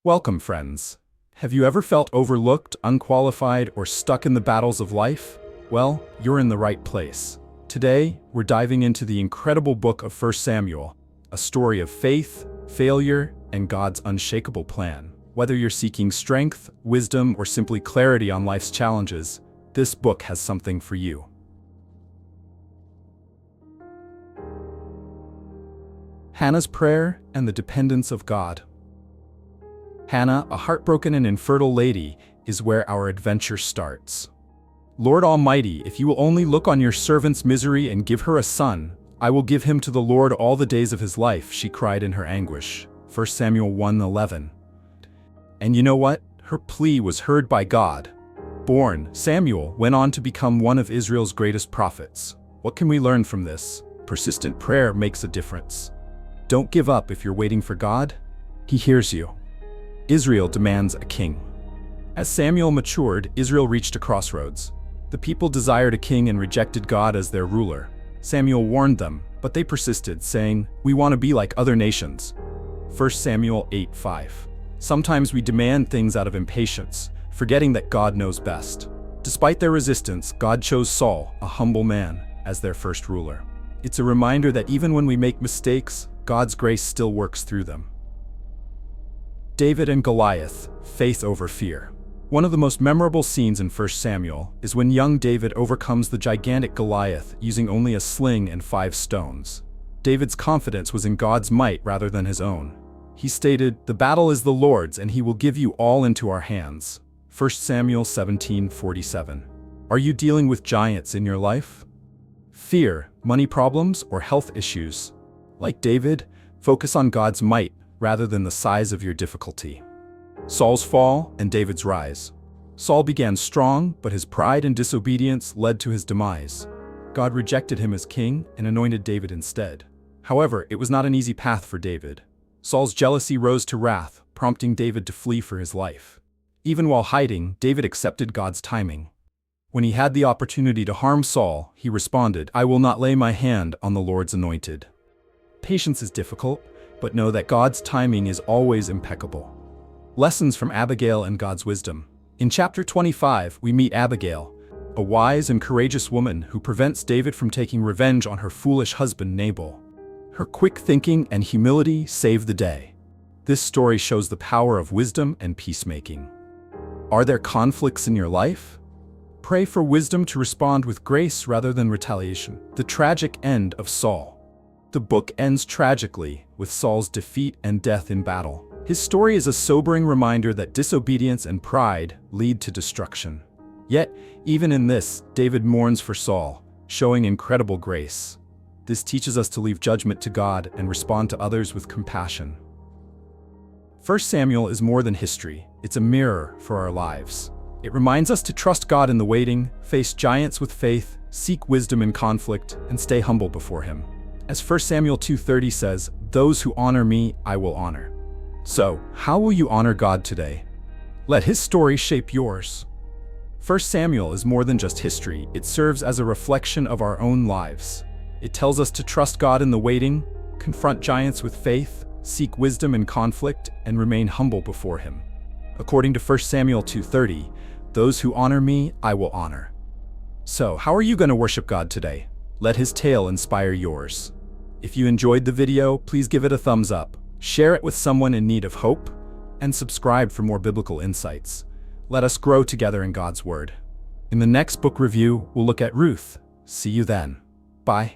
Welcome, friends. Have you ever felt overlooked, unqualified, or stuck in the battles of life? Well, you're in the right place. Today, we're diving into the incredible book of 1 Samuel, a story of faith, failure, and God's unshakable plan. Whether you're seeking strength, wisdom, or simply clarity on life's challenges, this book has something for you. Hannah's prayer and the dependence of God. Hannah, a heartbroken and infertile lady, is where our adventure starts. Lord Almighty, if you will only look on your servant's misery and give her a son, I will give him to the Lord all the days of his life, she cried in her anguish. 1 Samuel 1:11. And you know what? Her plea was heard by God. Born, Samuel went on to become one of Israel's greatest prophets. What can we learn from this? Persistent prayer makes a difference. Don't give up if you're waiting for God. He hears you. Israel demands a king. As Samuel matured, Israel reached a crossroads. The people desired a king and rejected God as their ruler. Samuel warned them, but they persisted, saying, "We want to be like other nations." 1 Samuel 8:5. Sometimes we demand things out of impatience, forgetting that God knows best. Despite their resistance, God chose Saul, a humble man, as their first ruler. It's a reminder that even when we make mistakes, God's grace still works through them. David and Goliath, faith over fear. One of the most memorable scenes in 1 Samuel is when young David overcomes the gigantic Goliath using only a sling and 5 stones. David's confidence was in God's might rather than his own. He stated, "The battle is the Lord's and he will give you all into our hands." 1 Samuel 17:47. Are you dealing with giants in your life? Fear, money problems, or health issues? Like David, focus on God's might rather than the size of your difficulty. Saul's fall and David's rise. Saul began strong, but his pride and disobedience led to his demise. God rejected him as king and anointed David instead. However, it was not an easy path for David. Saul's jealousy rose to wrath, prompting David to flee for his life. Even while hiding, David accepted God's timing. When he had the opportunity to harm Saul, he responded, "I will not lay my hand on the Lord's anointed." Patience is difficult, but know that God's timing is always impeccable. Lessons from Abigail and God's wisdom. In chapter 25, we meet Abigail, a wise and courageous woman who prevents David from taking revenge on her foolish husband Nabal. Her quick thinking and humility saved the day. This story shows the power of wisdom and peacemaking. Are there conflicts in your life? Pray for wisdom to respond with grace rather than retaliation. The tragic end of Saul. The book ends tragically, with Saul's defeat and death in battle. His story is a sobering reminder that disobedience and pride lead to destruction. Yet, even in this, David mourns for Saul, showing incredible grace. This teaches us to leave judgment to God and respond to others with compassion. 1 Samuel is more than history, it's a mirror for our lives. It reminds us to trust God in the waiting, face giants with faith, seek wisdom in conflict, and stay humble before Him. As 1 Samuel 2:30 says, "Those who honor me, I will honor." So, how will you honor God today? Let His story shape yours. 1 Samuel is more than just history, it serves as a reflection of our own lives. It tells us to trust God in the waiting, confront giants with faith, seek wisdom in conflict, and remain humble before Him. According to 1 Samuel 2:30, "Those who honor me, I will honor." So, how are you going to worship God today? Let His tale inspire yours. If you enjoyed the video, please give it a thumbs up, share it with someone in need of hope, and subscribe for more biblical insights. Let us grow together in God's Word. In the next book review, we'll look at Ruth. See you then. Bye.